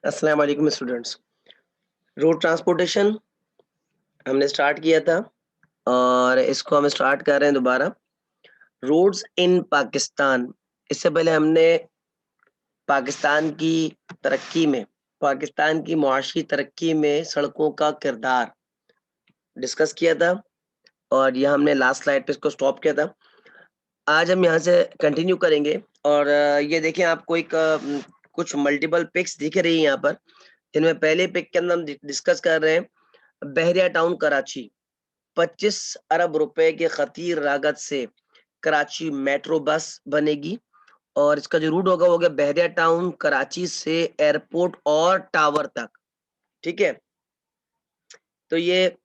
अस्सलाम वालेकुम students. Road transportation हमने स्टार्ट किया था और इसको हम स्टार्ट कर रहे हैं दोबारा। Roads in Pakistan. इससे पहले हमने पाकिस्तान की तरक्की में, पाकिस्तान की मुआशी तरक्की में सड़कों का किरदार डिस्कस किया था और यह हमने लास्ट स्लाइड पे इसको स्टॉप किया था। आज हम यहाँ से कंटिन्यू करेंगे और ये देखिए आपको एक कुछ मल्टीपल पिक्स दिख रही है यहाँ पर, जिनमें पहले पिक के अंदर हम डिस्कस कर रहे हैं बहरिया टाउन कराची। 25 अरब रुपए के खतीर लागत से कराची मेट्रो बस बनेगी और इसका जो रूट होगा वो होगा बहरिया टाउन कराची से एयरपोर्ट और टावर तक। ठीक है, तो ये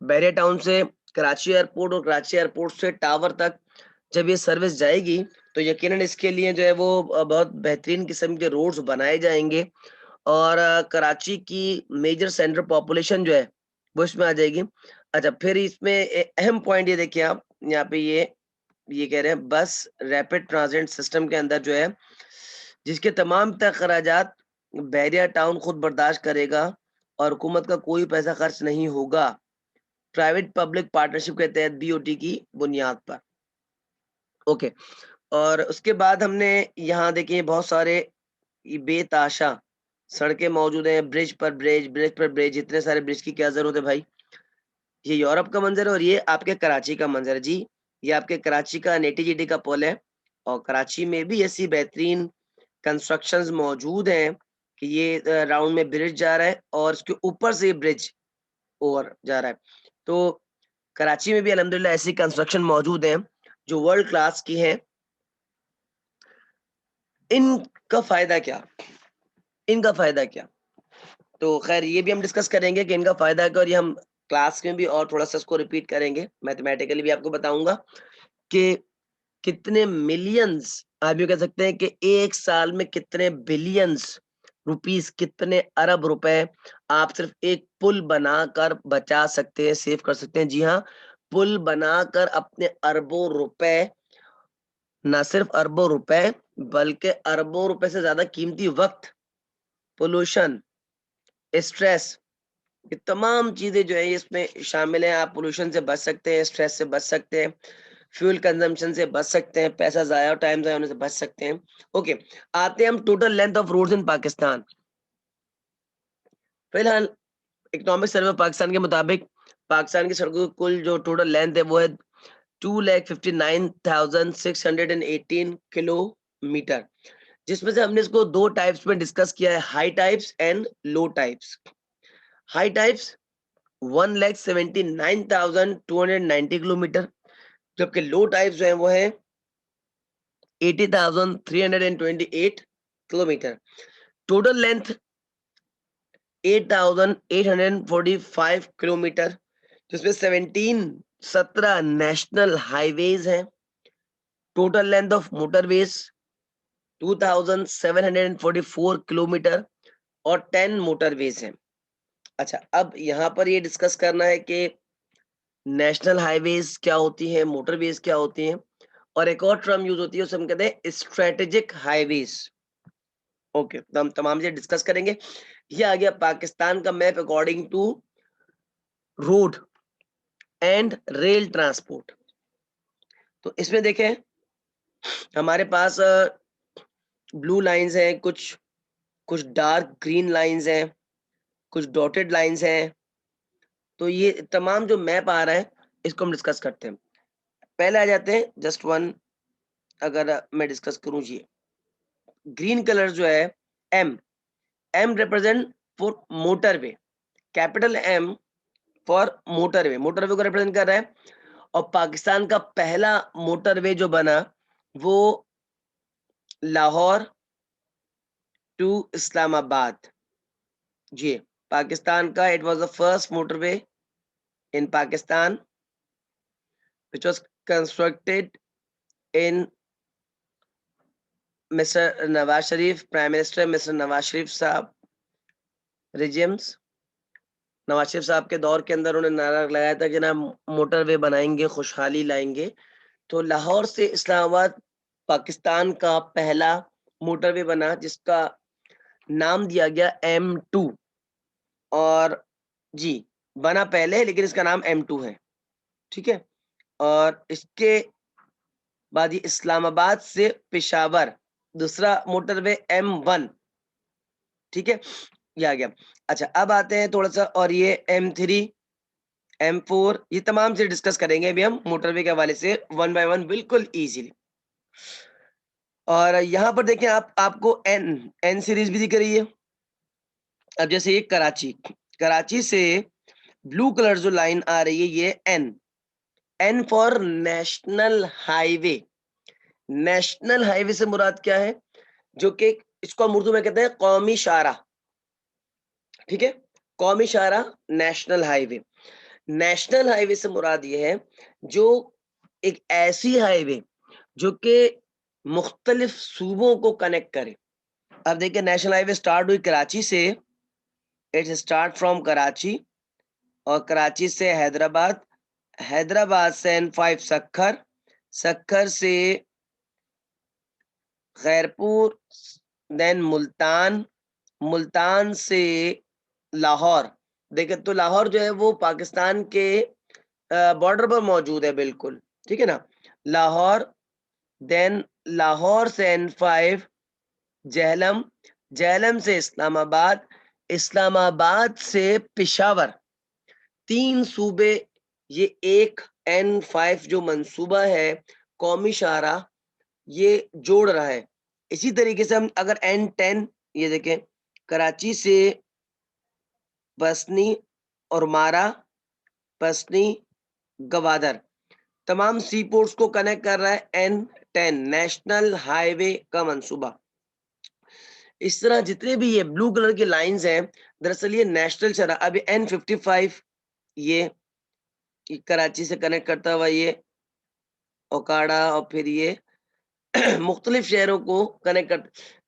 बहरिया टाउन से कराची एयरपोर्ट और कराची एयरपोर्ट से टावर तक जब ये सर्विस जाएगी तो यकीनन इसके लिए जो है वो बहुत बेहतरीन किस्म के रोड्स बनाए जाएंगे और कराची की मेजर सेंटर पॉपुलेशन जो है वो इसमें आ जाएगी। अच्छा, फिर इसमें अहम पॉइंट ये देखिए आप यहाँ पे ये कह रहे हैं बस रैपिड ट्रांजिट सिस्टम के अंदर जो है जिसके तमाम तखराजात बहरिया टाउन खुद बर्दाश्त करेगा और हुकूमत का कोई पैसा खर्च नहीं होगा, प्राइवेट पब्लिक पार्टनरशिप के तहत बीओटी की बुनियाद पर। ओके, और उसके बाद हमने यहाँ देखिए बहुत सारे बेताशा सड़कें मौजूद हैं, ब्रिज पर ब्रिज, ब्रिज पर ब्रिज, इतने सारे ब्रिज की क्या जरूरत है भाई। ये यूरोप का मंजर है और ये आपके कराची का मंजर है जी। ये आपके कराची का नेटी-जीटी का पुल है और कराची में भी ऐसी बेहतरीन कंस्ट्रक्शंस मौजूद हैं कि ये राउंड में ब्रिज जा रहा है और इसके ऊपर से ये ब्रिज ओवर जा रहा है। तो कराची में भी अल्हम्दुलिल्लाह ऐसी कंस्ट्रक्शन मौजूद हैं जो वर्ल्ड क्लास की हैं। इनका फायदा क्या, इनका फायदा क्या? तो खैर ये भी हम डिस्कस करेंगे कि इनका फायदा क्या, और ये हम क्लास में भी और थोड़ा सा इसको रिपीट करेंगे, मैथमेटिकली भी आपको बताऊंगा कि कितने मिलियंस, आप ये कह सकते हैं कि एक साल में कितने बिलियंस रुपीस, कितने अरब रुपए आप सिर्फ एक पुल बनाकर बचा सकते हैं, सेव कर सकते हैं। जी हाँ, पुल बनाकर अपने अरबों रुपए, ना सिर्फ अरबों रुपए बल्कि अरबों रुपए से ज्यादा कीमती वक्त, पोल्यूशन, स्ट्रेस, ये तमाम चीजें जो है इसमें शामिल हैं। आप पोल्यूशन से बच सकते हैं, स्ट्रेस से बच सकते हैं, फ्यूल कंजम्पशन से बच सकते हैं, पैसा जाया और टाइम जाया होने से बच सकते हैं। ओके, आते हैं हम total length of roads in Pakistan. फिलहाल इकोनॉमिक सर्वे ऑफ पाकिस्तान के मुताबिक पाकिस्तान की सड़कों की कुल जो टोटल लेंथ है वो है 2,59,618 किलोमीटर, जिसमें से हमने इसको दो टाइप्स में डिस्कस किया है, high types and low types. High types 1,79,290 kilometre, जबकि लो टाइप्स जो है वो है 80,328 किलोमीटर। टोटल लेंथ 8,845 किलोमीटर, जिसमें 17 नेशनल हाईवेज हैं। Total length of motorways 2,744 kilometre और 10 मोटरवेज हैं। अच्छा, अब यहाँ पर ये डिस्कस करना है कि नेशनल हाईवेज क्या होती हैं, मोटरवेज क्या होती हैं, और एक और टर्म यूज होती है उसे हम कहते हैं स्ट्रेटेजिक हाईवेज। ओके, तो हम तमाम चीजें डिस्कस करेंगे। ये आ गया पाकिस्तान का map according to road and rail transport. तो इसमें देखें हमारे पास ब्लू लाइंस हैं, कुछ कुछ डार्क ग्रीन लाइंस हैं, कुछ डॉटेड लाइंस हैं। तो ये तमाम जो मैप आ रहा है इसको हम डिस्कस करते हैं। पहले आ जाते हैं जस्ट वन, अगर मैं डिस्कस करूं, ये ग्रीन कलर जो है M, M represent for motorway, capital M for motorway, motorway को रिप्रेजेंट कर रहा है। और पाकिस्तान का पहला मोटरवे जो बना वो लाहौर टू इस्लामाबाद। जी, पाकिस्तान का it was the first motorway in Pakistan which was constructed in mister Nawaz Sharif, prime minister mister Nawaz Sharif sahab regimes. Nawaz Sharif साहब के दौर के अंदर उन्होंने नारा लगाया था कि ना मोटरवे बनाएंगे, खुशहाली लाएंगे। तो लाहौर से इस्लामाबाद पाकिस्तान का पहला मोटरवे बना, जिसका नाम दिया गया M2 और जी बना पहले लेकिन इसका नाम M2 है, ठीक है। और इसके बाद ये इस्लामाबाद से पेशावर दूसरा मोटरवे M1, ठीक है, ये आ गया। अच्छा अब आते हैं थोड़ा सा, और ये M3 M4 ये तमाम से डिस्कस करेंगे अभी हम मोटरवे के हवाले से वन बाय वन बिल्कुल इजीली। और यहाँ पर देखें आपको एन सीरीज भी दिख रही है। अब जैसे ये कराची से ब्लू कलर जो लाइन आ रही है ये N for national highway. National highway से मुराद क्या है, जो कि इसको हम उर्दू में कहते हैं कौमी शाहरा, ठीक है, कौमी शाहरा नेशनल हाईवे। नेशनल हाईवे से मुराद ये है जो एक ऐसी हाईवे जो कि मुख्तलिफ सूबों को कनेक्ट करे। अब देखिए नेशनल हाईवे स्टार्ट हुई कराची से, इट्स स्टार्ट फ्रॉम कराची, और कराची से हैदराबाद, हैदराबाद से N5 सक्खर, सक्खर से खैरपुर, देन मुल्तान, मुल्तान से लाहौर। देखिए तो लाहौर जो है वो पाकिस्तान के बॉर्डर पर मौजूद है बिल्कुल, ठीक है ना, लाहौर। देन लाहौर से N5 जहलम, जहलम से इस्लामाबाद, इस्लामाबाद से पेशावर। 3 सूबे ये एक N5 जो मंसूबा है कौमी शाहरा ये जोड़ रहा है। इसी तरीके से हम अगर N10 ये देखें, कराची से बसनी और मारा, बसनी गवादर, तमाम सी पोर्ट्स को कनेक्ट कर रहा है N10 नेशनल हाईवे का मंसूबा। इस तरह जितने भी ये ब्लू कलर की लाइंस हैं दरअसल ये नेशनल चला। अभी N55 ये कराची से कनेक्ट करता हुआ ये ओकाड़ा और फिर ये मुख्तलिफ शहरों को कनेक्ट कर।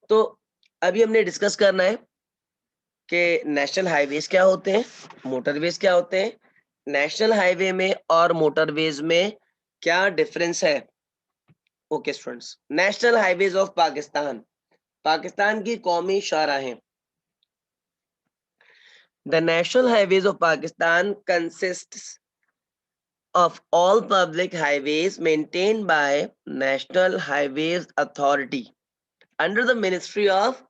तो अभी हमने डिस्कस करना है कि नेशनल हाईवेज क्या होते हैं, मोटरवेज क्या होते हैं, नेशनल हाईवे में और मोटरवेज में क्या डिफरेंस है। Okay students, national highways of Pakistan, Pakistan की कौमी शाहराहें। The national highways of Pakistan consists of all public highways maintained by National Highways Authority under the Ministry of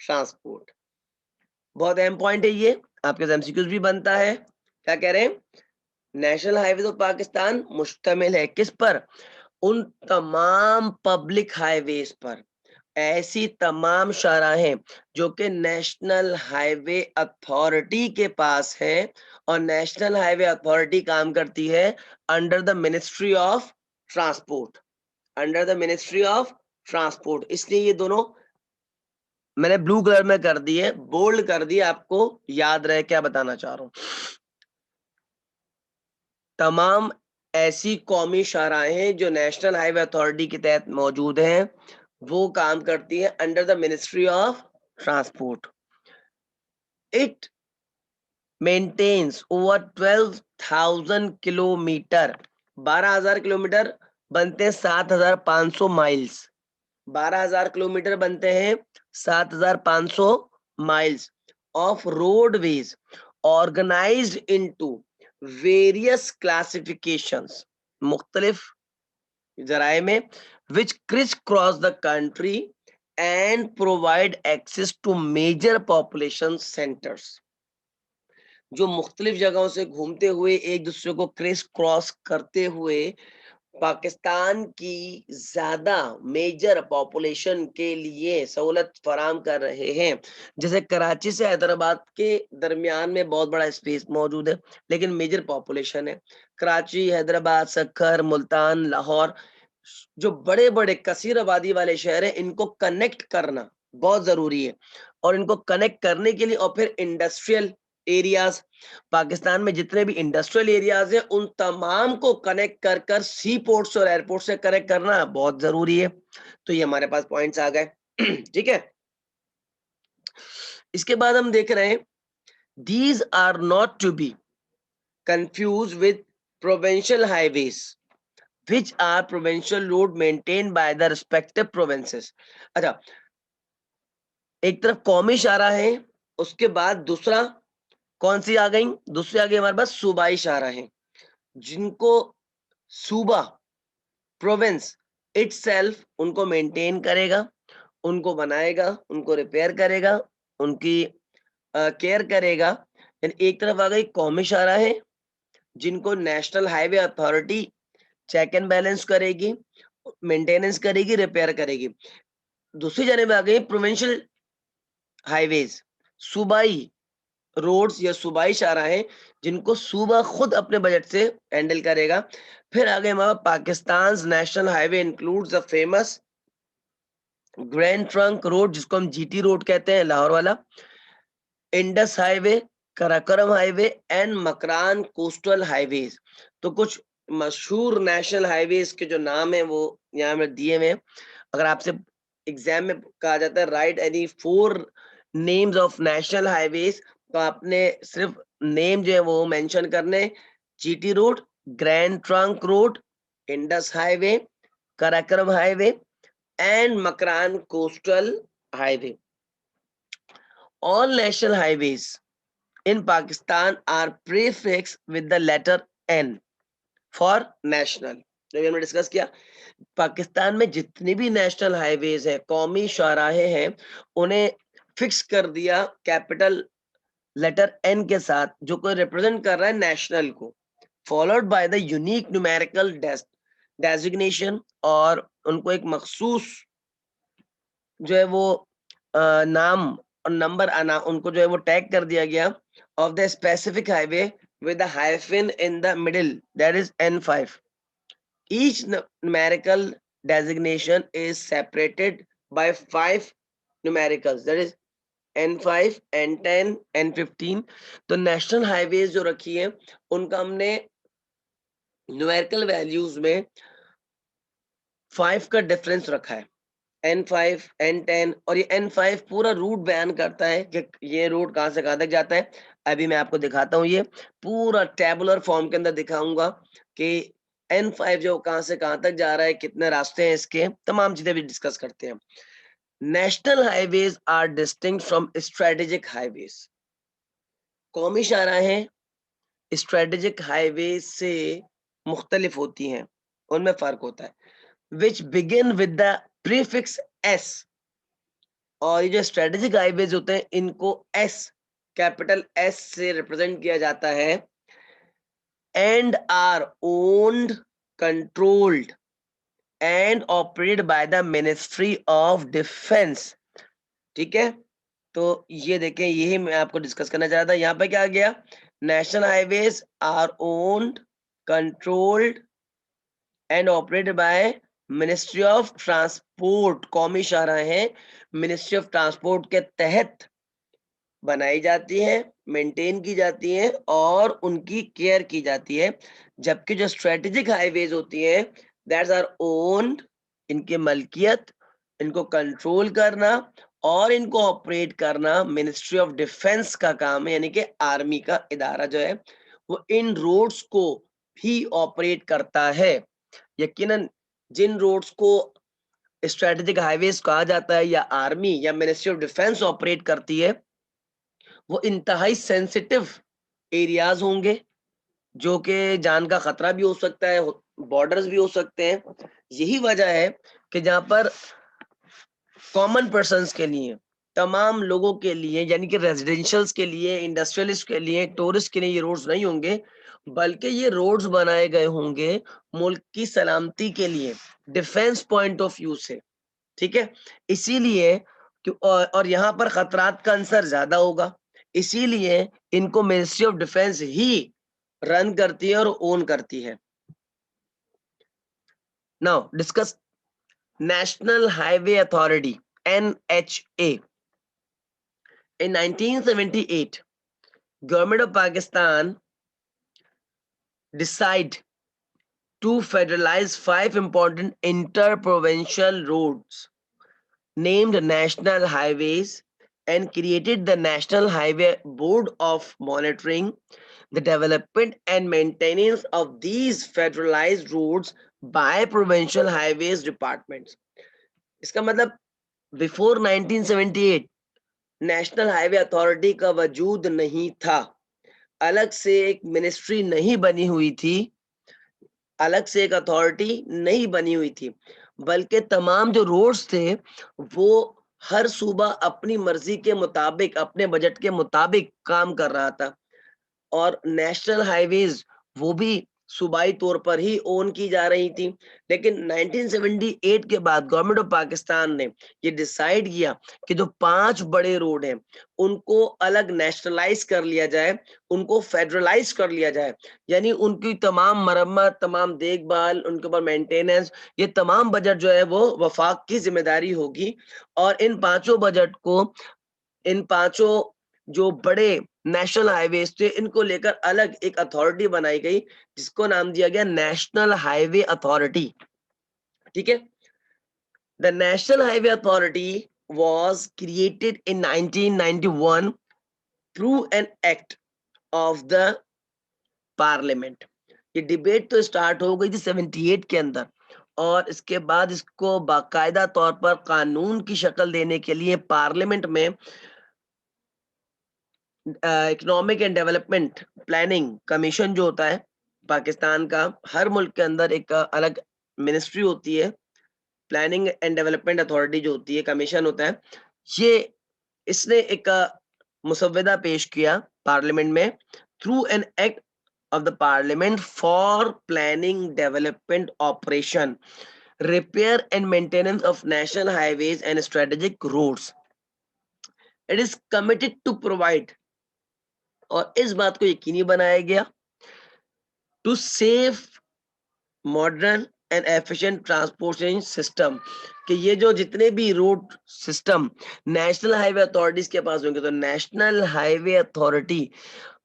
Transport। बहुत अहम पॉइंट है ये, आपके एमसीक्यूज भी बनता है। क्या कह रहे हैं, नेशनल हाईवेज ऑफ पाकिस्तान मुश्तमिल है किस पर, उन तमाम पब्लिक हाईवेज पर, ऐसी तमाम शाहराहें जो कि नेशनल हाईवे अथॉरिटी के पास है, और नेशनल हाईवे अथॉरिटी काम करती है under the ministry of transport, under the ministry of transport. इसलिए ये दोनों मैंने ब्लू कलर में कर दिए, बोल्ड कर दिए, आपको याद रहे क्या बताना चाह रहा हूं। तमाम ऐसी कौमी शाहराहें जो नेशनल हाईवे अथॉरिटी के तहत मौजूद हैं वो काम करती है under the ministry of transport. It maintains over 12,000 kilometre, 12,000 kilometre बनते हैं 7,500 माइल्स, 12,000 किलोमीटर बनते हैं 7,500 miles of roadways organised into various classifications, मुख्तलिफ जराए में, which crisscross the country and provide access to major population centers। जो मुख्तलिफ जगहों से घूमते हुए एक दूसरे को क्रिस क्रॉस करते हुए पाकिस्तान की ज्यादा मेजर पॉपुलेशन के लिए सहूलत फराम कर रहे हैं। जैसे कराची से हैदराबाद के दरमियान में बहुत बड़ा स्पेस मौजूद है लेकिन मेजर पॉपुलेशन है। कराची, हैदराबाद, सक्खर, मुल्तान, लाहौर, जो बड़े बड़े कसीर आबादी वाले शहर हैं इनको कनेक्ट करना बहुत जरूरी है। और इनको कनेक्ट करने के लिए और फिर इंडस्ट्रियल एरियाज, पाकिस्तान में जितने भी इंडस्ट्रियल एरियाज हैं उन तमाम को कनेक्ट कर कर सी पोर्ट्स और एयरपोर्ट से कनेक्ट करना बहुत जरूरी है। तो ये हमारे पास पॉइंट्स आ गए ठीक है। इसके बाद हम देख रहे हैं these are not to be confuse with provincial highways which are provincial road maintained by the respective provinces। अच्छा एक तरफ कौमी शाहरा है, उसके बाद दूसरा कौन सी आ गई, दूसरी आ गई हमारे पास सूबाई शाहरा है, जिनको सूबा प्रोविंस इटसेल्फ उनको मेंटेन करेगा, उनको बनाएगा, उनको रिपेयर करेगा, उनकी केयर करेगा। यानी एक तरफ आ गई कौमी शाहरा है, जिनको national highway authority check and balance करेगी, मेंटेनेंस करेगी, रिपेयर करेगी। दूसरी जानब आ गई प्रोविंशियल हाईवेज, सूबाई रोड्स या सूबाई शाहरा है, जिनको सूबा खुद अपने बजट से हैंडल करेगा। फिर आगे हमारा Pakistan national highway includes the famous grand trunk road, जिसको हम जीटी रोड कहते हैं, लाहौर वाला, Indus highway, Karakoram highway and Makran coastal highways. तो कुछ मशहूर नेशनल हाईवेज के जो नाम है वो यहाँ में दिए हुए हैं। अगर आपसे एग्जाम में कहा जाता है right any 4 names of national highways, तो आपने सिर्फ नेम जो है वो मेंशन करने, GT road, grand trunk road, Indus highway, Karakoram highway and Makran coastal highway. All national highways in Pakistan are prefixed with the letter N for national. जो हमने discuss किया, पाकिस्तान में जितनी भी नेशनल हाईवेज है, कौमी शाहराहे हैं, उन्हें फिक्स कर दिया कैपिटल लेटर एन के साथ, जो कोई रिप्रेजेंट कर रहा है नेशनल को, followed by the unique numerical designation, और उनको एक मखसूस जो है वो नाम और नंबर आना, उनको जो है वो टैग कर दिया गया, of the specific highway with the hyphen in the middle, that is N5. Each numerical designation is separated by 5 numericals, that is N5, N10, N15. तो नेशनल हाईवेज जो रखी है उनका हमने न्यूमेरिकल वैल्यूज में 5 का डिफरेंस रखा है, N5, N10, और ये N5 पूरा रूट बयान करता है कि ये रूट कहाँ से कहाँ तक जाता है। अभी मैं आपको दिखाता हूँ, ये पूरा टेबुलर फॉर्म के अंदर दिखाऊंगा कि N5 जो कहाँ से कहाँ तक जा रहा है, कितने रास्ते हैं, इसके तमाम चीजें भी डिस्कस करते हैं। National highways are distinct from strategic highways. कौमी शाहराहें स्ट्रेटेजिक हाईवे से मुख्तलिफ होती हैं, उनमें फर्क होता है. Which begin with the prefix S, और ये जो स्ट्रेटेजिक हाईवेज होते हैं इनको S, कैपिटल S से रिप्रेजेंट किया जाता है, and are owned, controlled and operated by the ministry of defence. ठीक है, तो ये देखें, यही मैं आपको डिस्कस करना चाह रहा था. यहाँ पे क्या आ गया, national highways are owned, controlled and operated by ministry of transport. कौमी शाहराहें मिनिस्ट्री ऑफ ट्रांसपोर्ट के तहत बनाई जाती है, मेंटेन की जाती है और उनकी केयर की जाती है. जबकि जो स्ट्रेटेजिक हाईवेज होती हैं दैट्स आर ओन्ड, इनके मलकियत, इनको कंट्रोल करना और इनको ऑपरेट करना मिनिस्ट्री ऑफ डिफेंस का काम है, यानी कि आर्मी का इदारा जो है वो इन रोड्स को भी ऑपरेट करता है. यकीनन जिन रोड्स को स्ट्रेटेजिक हाईवेज कहा जाता है या आर्मी या मिनिस्ट्री ऑफ डिफेंस ऑपरेट करती है, वो इंतहाई सेंसिटिव एरियाज होंगे, जो कि जान का खतरा भी हो सकता है, बॉर्डर्स भी हो सकते हैं. यही वजह है कि जहां पर कॉमन पर्सन्स के लिए, तमाम लोगों के लिए, यानी कि रेजिडेंशियल्स के लिए, इंडस्ट्रियलिस्ट के लिए, टूरिस्ट के लिए ये रोड्स नहीं होंगे, बल्कि ये रोड्स बनाए गए होंगे मुल्क की सलामती के लिए, डिफेंस पॉइंट ऑफ व्यू से. ठीक है, इसीलिए और यहाँ पर खतरात का अंसर ज्यादा होगा, इसीलिए इनको ministry of defence he run करती है और ओन करती है. Now discuss national highway authority, NHA. In 1978, government of Pakistan decide to federalize 5 important inter-provincial roads named national highways and created the National Highway Board of monitoring the development and maintenance of these federalized roads by provincial highways departments. इसका मतलब before 1978 national highway authority का वजूद नहीं था, अलग से एक ministry नहीं बनी हुई थी, अलग से एक अथॉरिटी नहीं बनी हुई थी, बल्कि तमाम जो रोड्स थे वो हर सूबा अपनी मर्जी के मुताबिक, अपने बजट के मुताबिक काम कर रहा था। और नेशनल हाईवेज वो भी सूबाई तौर पर ही ओन की जा रही थी। लेकिन 1978 के बाद गवर्नमेंट ऑफ पाकिस्तान ने ये डिसाइड किया कि जो 5 बड़े रोड हैं उनको अलग नेशनलाइज कर लिया जाए, उनको फेडरलाइज कर लिया जाए, यानी उनकी तमाम मरम्मत, तमाम देखभाल, उनके ऊपर मेंटेनेंस, ये तमाम बजट जो है वो वफाक की जिम्मेदारी होगी। और इन पांचों बजट को, इन पांचों जो बड़े नेशनल हाईवेज थे, इनको लेकर अलग एक अथॉरिटी बनाई गई जिसको नाम दिया गया नेशनल हाईवे अथॉरिटी। ठीक है, the national highway authority was created in 1991 through an act of the parliament. ये डिबेट तो स्टार्ट हो गई थी 78 के अंदर, और इसके बाद इसको बाकायदा तौर पर कानून की शक्ल देने के लिए पार्लियामेंट में economic and development planning commission जो होता है पाकिस्तान का, हर मुल्क के अंदर एक अलग मिनिस्ट्री होती है, प्लानिंग एंड डेवलपमेंट अथॉरिटी जो होती है, कमीशन होता है, ये इसने एक मुसव्वदा पेश किया पार्लियामेंट में through an act of the parliament for planning development operation repair and maintenance of national highways and strategic roads. It is committed to provide, और इस बात को यकीनी बनाया गया, to safe modern and efficient transportation system, कि ये जो जितने भी road system national highway authorities के पास होंगे, तो नेशनल हाईवे अथॉरिटी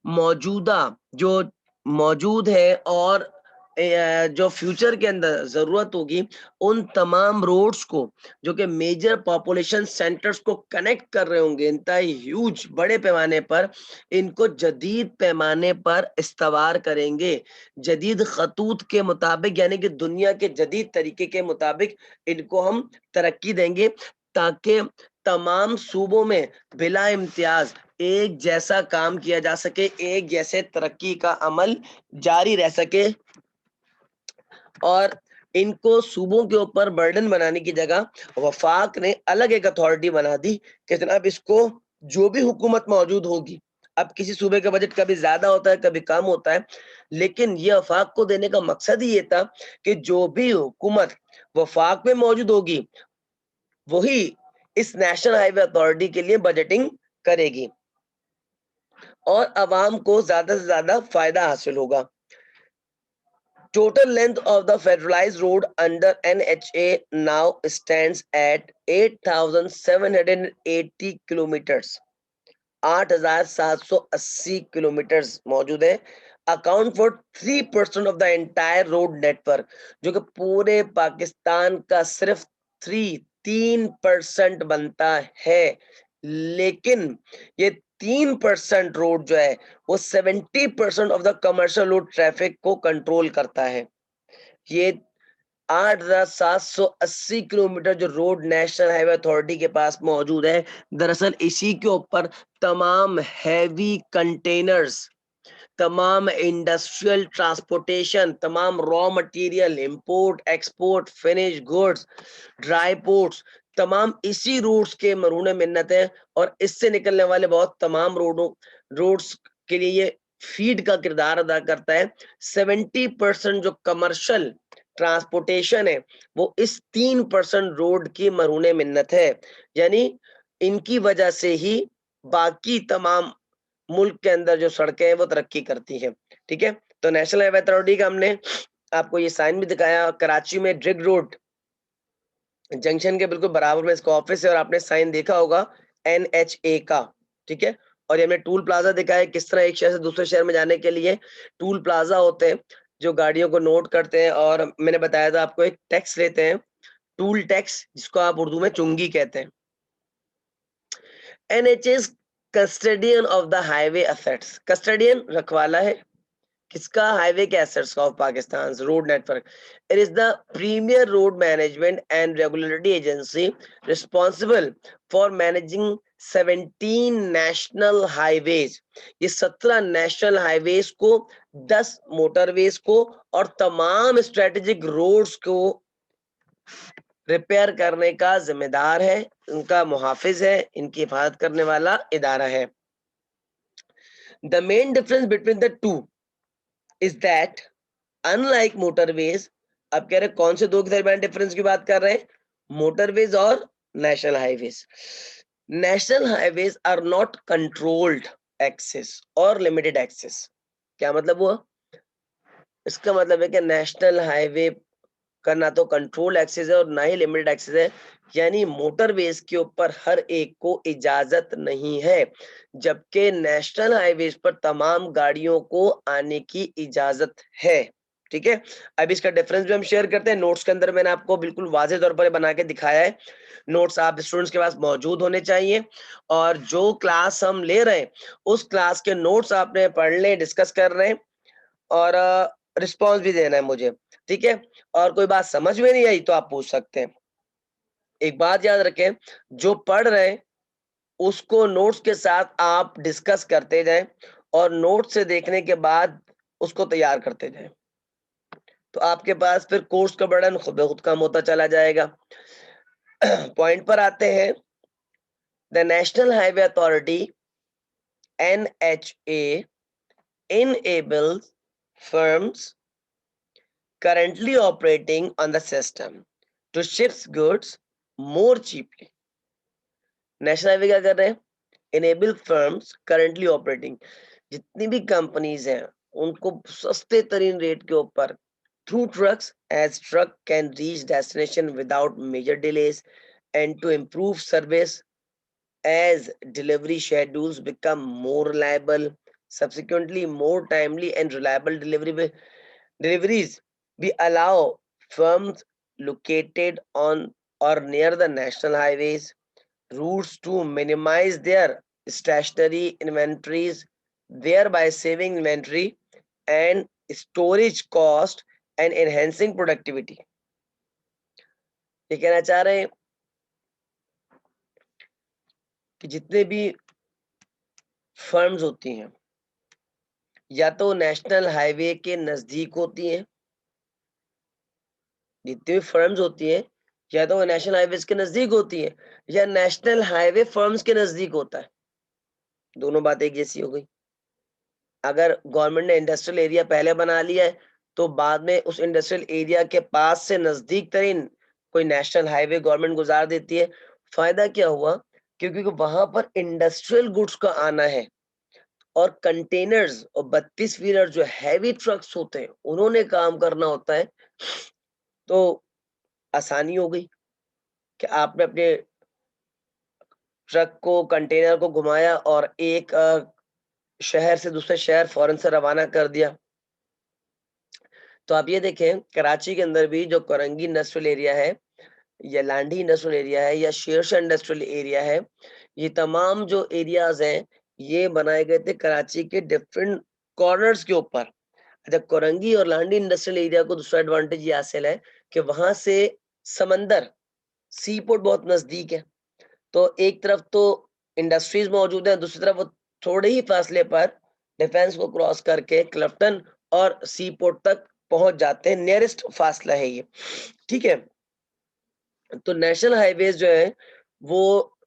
मौजूदा जो मौजूद है और जो फ्यूचर के अंदर जरूरत होगी, उन तमाम रोड्स को जो कि मेजर पॉपुलेशन सेंटर्स को कनेक्ट कर रहे होंगे इंतहाई ह्यूज बड़े पैमाने पर, इनको जदीद पैमाने पर इस्तवार करेंगे, जदीद खतूत के मुताबिक, यानी कि दुनिया के जदीद तरीके के मुताबिक इनको हम तरक्की देंगे, ताकि तमाम सूबों में बिला इम्तियाज एक जैसा काम किया जा सके, एक जैसे तरक्की का अमल जारी रह सके। और इनको सूबों के ऊपर बर्डन बनाने की जगह वफाक ने अलग एक अथॉरिटी बना दी कि जनाब इसको जो भी हुकूमत मौजूद होगी, अब किसी सूबे का बजट कभी ज्यादा होता है कभी कम होता है, लेकिन ये वफाक को देने का मकसद ही ये था कि जो भी हुकूमत वफाक में मौजूद होगी वही इस नेशनल हाईवे अथॉरिटी के लिए बजटिंग करेगी और अवाम को ज्यादा से ज्यादा फायदा हासिल होगा। Total length of the federalized road under NHA now stands at 8,780 kilometers. 8,780 kilometres मौजूद है। Account for 3% of the entire road network, जो कि पूरे पाकिस्तान का सिर्फ 3% बनता है। लेकिन ये 3% रोड जो है वो 70% of the commercial road traffic को कंट्रोल करता है। ये 8,780 किलोमीटर जो रोड नेशनल हाईवे अथॉरिटी के पास मौजूद है, दरअसल इसी के ऊपर तमाम हैवी कंटेनर्स, तमाम इंडस्ट्रियल ट्रांसपोर्टेशन, तमाम raw material, import export, finish goods, dry ports, तमाम इसी रूट्स के मरून मिन्नत है। और इससे निकलने वाले बहुत तमाम रोड्स के लिए ये फीड का किरदार अदा करता है। 70% जो कमर्शियल ट्रांसपोर्टेशन है वो इस 3% रोड की मरून मिन्नत है, यानी इनकी वजह से ही बाकी तमाम मुल्क के अंदर जो सड़कें हैं वो तरक्की करती हैं। ठीक है, तो नेशनल हाईवे अथॉरिटी का हमने आपको ये साइन भी दिखाया। कराची में ड्रिग रोड जंक्शन के बिल्कुल बराबर में इसका ऑफिस है और आपने साइन देखा होगा NHA का। ठीक है, और ये हमने टूल प्लाजा दिखाया, किस तरह एक शहर से दूसरे शहर में जाने के लिए टूल प्लाजा होते हैं जो गाड़ियों को नोट करते हैं, और मैंने बताया था आपको एक टैक्स लेते हैं, टूल टैक्स, जिसको आप उर्दू में चुंगी कहते हैं। NHA custodian of the highway assets, custodian रखवाला है किसका? हाईवे के assets of Pakistan road network. It is the premier road management and regulatory agency responsible for managing 17 national highways, ये 17 नेशनल हाईवेज को, 10 मोटरवेज को और तमाम स्ट्रेटेजिक रोड्स को रिपेयर करने का जिम्मेदार है, उनका मुहाफिज है, इनकी हिफाजत करने वाला इदारा है। The main difference between the two is that unlike motorways, अब कह रहे कौन से दो के दरमियान डिफरेंस की बात कर रहे हैं, मोटरवेज और national highways. National highways are not controlled access और लिमिटेड एक्सेस। क्या मतलब हुआ, इसका मतलब है कि नेशनल हाईवे का ना तो कंट्रोल एक्सेस है और ना ही लिमिटेड एक्सेस है, यानी मोटरवेज के ऊपर हर एक को इजाजत नहीं है, जबकि नेशनल हाईवेज पर तमाम गाड़ियों को आने की इजाजत है। ठीक है, अब इसका डिफरेंस भी हम शेयर करते हैं। नोट्स के अंदर मैंने आपको बिल्कुल वाज़ेह तौर पर बना के दिखाया है। नोट्स आप स्टूडेंट्स के पास मौजूद होने चाहिए, और जो क्लास हम ले रहे हैं उस क्लास के नोट्स आपने पढ़ लें, डिस्कस कर रहे हैं, और रिस्पॉन्स भी देना है मुझे। ठीक है, और कोई बात समझ में नहीं आई तो आप पूछ सकते हैं। एक बात याद रखें, जो पढ़ रहे हैं उसको नोट्स के साथ आप डिस्कस करते जाएं, और नोट से देखने के बाद उसको तैयार करते जाएं, तो आपके पास फिर कोर्स का बर्डन खुद ब खुद कम होता चला जाएगा। पॉइंट पर आते हैं। The national highway authority NHA enables firms currently operating on the system to ship goods more cheaply. National highway क्या कर रहे हैं, enable firms currently operating, जितनी भी कंपनीज हैं उनको सस्ते तरीन रेट के ऊपर through trucks, as truck can reach destination without major delays, and to improve service as delivery schedules become more reliable, subsequently more timely and reliable deliveries. We allow firms located on or near the national highways routes to minimize their stationary inventories, thereby saving inventory and storage cost and enhancing productivity. ये कहना चाह रहे हैं कि जितने भी firms होती हैं या तो नेशनल हाईवे के नजदीक होती हैं, जितनी भी फर्म्स होती हैं या तो वो नेशनल हाईवेज के नजदीक होती है या नेशनल हाईवे फर्म्स के नजदीक होता है, दोनों बात एक जैसी हो गई। अगर गवर्नमेंट ने इंडस्ट्रियल एरिया पहले बना लिया है तो बाद में उस इंडस्ट्रियल एरिया के पास से नजदीक तरीन कोई नेशनल हाईवे गवर्नमेंट गुजार देती है। फायदा क्या हुआ, क्योंकि वहां पर इंडस्ट्रियल गुड्स का आना है, और कंटेनर्स और 32 व्हीलर जो हैवी ट्रक्स होते हैं उन्होंने काम करना होता है, तो आसानी हो गई कि आपने अपने ट्रक को, कंटेनर को घुमाया और एक शहर से दूसरे शहर फौरन से रवाना कर दिया। तो आप ये देखें, कराची के अंदर भी जो कोरंगी इंडस्ट्रियल एरिया है या लांडी इंडस्ट्रियल एरिया है या शेरशाह इंडस्ट्रियल एरिया है, ये तमाम जो एरियाज हैं ये बनाए गए थे कराची के डिफरेंट कॉर्नर्स के ऊपर। अच्छा, कोरंगी और लांडी इंडस्ट्रियल एरिया को दूसरा एडवांटेज ये हासिल है कि वहां से समंदर, सी पोर्ट बहुत नजदीक है, तो एक तरफ तो इंडस्ट्रीज मौजूद है, दूसरी तरफ वो थोड़े ही फासले पर डिफेंस को क्रॉस करके क्लिफ्टन और सी पोर्ट तक पहुंच जाते हैं, नियरेस्ट फासला है ये। ठीक है, तो नेशनल हाईवेज जो है वो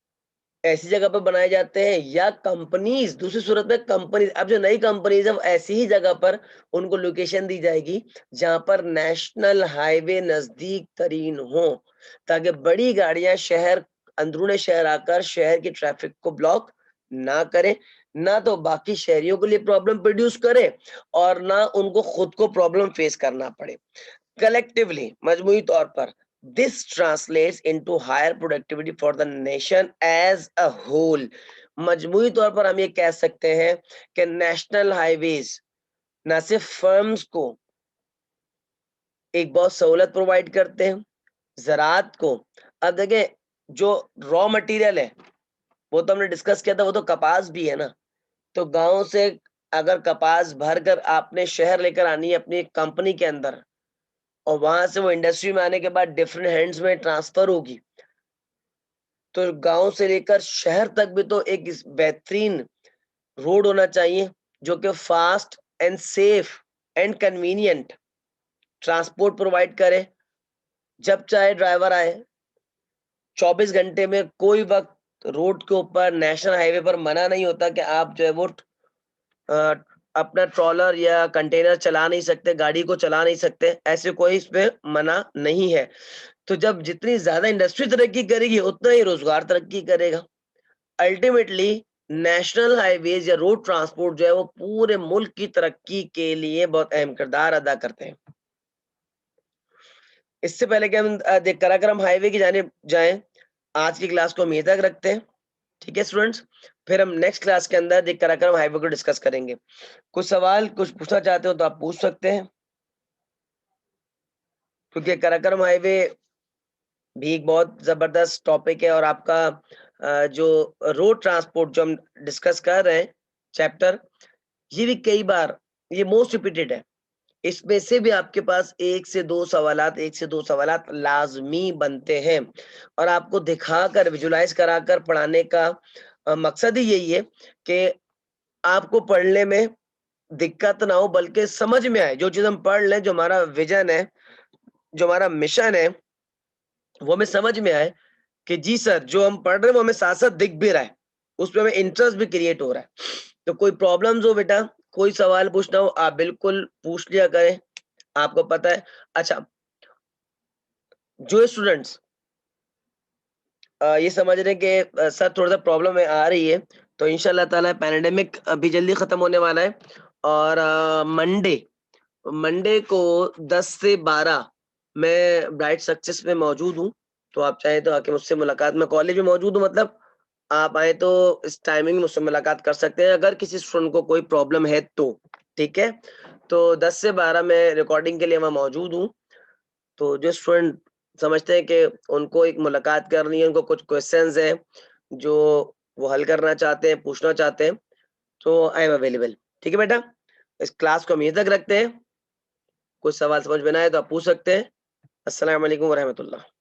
ऐसी जगह पर बनाए जाते हैं, या कंपनीज, दूसरी सूरत में कंपनीज, अब जो नई कंपनीज है वो ऐसी ही जगह पर उनको लोकेशन दी जाएगी जहां पर नेशनल हाईवे नजदीक तरीन हो, ताकि बड़ी गाड़ियां शहर, अंदरूने शहर आकर शहर की ट्रैफिक को ब्लॉक ना करें, ना तो बाकी शहरियों के लिए प्रॉब्लम प्रोड्यूस करे और ना उनको खुद को प्रॉब्लम फेस करना पड़े। Collectively, मजमूई तौर पर, this translates into higher productivity for the nation as a whole. मजमूई तौर पर हम ये कह सकते हैं कि नेशनल हाईवेज ना सिर्फ फर्म्स को एक बहुत सहूलत प्रोवाइड करते हैं, ज़राअत को, अब देखें जो रॉ मटेरियल है वो तो हमने डिस्कस किया था, वो तो कपास भी है ना, तो गांव से अगर कपास भर कर आपने शहर लेकर आनी है अपनी कंपनी के अंदर, और वहां से वो इंडस्ट्री में आने के बाद डिफरेंट हैंड्स में ट्रांसफर होगी, तो गांव से लेकर शहर तक भी तो एक बेहतरीन रोड होना चाहिए जो कि fast and safe and convenient transport provide करे। जब चाहे ड्राइवर आए, 24 घंटे में कोई वक्त रोड के ऊपर नेशनल हाईवे पर मना नहीं होता कि आप जो है वो अपना ट्रॉलर या कंटेनर चला नहीं सकते, गाड़ी को चला नहीं सकते, ऐसे कोई इसमें मना नहीं है। तो जब जितनी ज्यादा इंडस्ट्री तरक्की करेगी उतना ही रोजगार तरक्की करेगा। अल्टीमेटली नेशनल हाईवेज या रोड ट्रांसपोर्ट जो है वो पूरे मुल्क की तरक्की के लिए बहुत अहम किरदार अदा करते हैं। इससे पहले कि हम कराक्रम हाईवे की जाने जाएं, आज की क्लास को हम यहीं तक रखते हैं। ठीक है स्टूडेंट्स, फिर हम नेक्स्ट क्लास के अंदर कराक्रम हाईवे को डिस्कस करेंगे। कुछ सवाल कुछ पूछना चाहते हो तो आप पूछ सकते हैं, क्योंकि कराक्रम हाईवे भी एक बहुत जबरदस्त टॉपिक है और आपका जो रोड ट्रांसपोर्ट जो हम डिस्कस कर रहे हैं चैप्टर, ये भी कई बार ये मोस्ट रिपीटेड है। इसमें से भी आपके पास एक से दो सवालात लाजमी बनते हैं और आपको दिखाकर विजुलाइज कराकर पढ़ाने का मकसद ही यही है कि आपको पढ़ने में दिक्कत ना हो, बल्कि समझ में आए। जो चीज हम पढ़ लें, जो हमारा विजन है, जो हमारा मिशन है, वो हमें समझ में आए कि जी सर जो हम पढ़ रहे हैं वो हमें साथ साथ दिख भी रहा है, उसमें हमें इंटरेस्ट भी क्रिएट हो रहा है। तो कोई प्रॉब्लम्स हो बेटा, कोई सवाल पूछना हो आप बिल्कुल पूछ लिया करें, आपको पता है। अच्छा, जो स्टूडेंट्स ये समझ रहे हैं कि सर थोड़ा सा प्रॉब्लम आ रही है, तो इंशाल्लाह ताला पैंडेमिक अभी जल्दी खत्म होने वाला है और मंडे को 10 से 12 मैं ब्राइट सक्सेस में मौजूद हूँ। तो आप चाहें तो आके मुझसे मुलाकात, मैं कॉलेज में मौजूद हूँ, मतलब आप आए तो इस टाइमिंग में मुझसे मुलाकात कर सकते हैं अगर किसी स्टूडेंट को कोई प्रॉब्लम है तो। ठीक है, तो 10 से 12 मैं रिकॉर्डिंग के लिए वहाँ मौजूद हूँ। तो जो स्टूडेंट समझते हैं कि उनको एक मुलाकात करनी है, उनको कुछ क्वेश्चंस हैं जो वो हल करना चाहते हैं, पूछना चाहते हैं, तो आई एम अवेलेबल। ठीक है बेटा, इस क्लास को हम यहीं तक रखते हैं। कुछ सवाल समझ में ना आए तो आप पूछ सकते हैं। अस्सलाम वालेकुम व रहमतुल्लाह।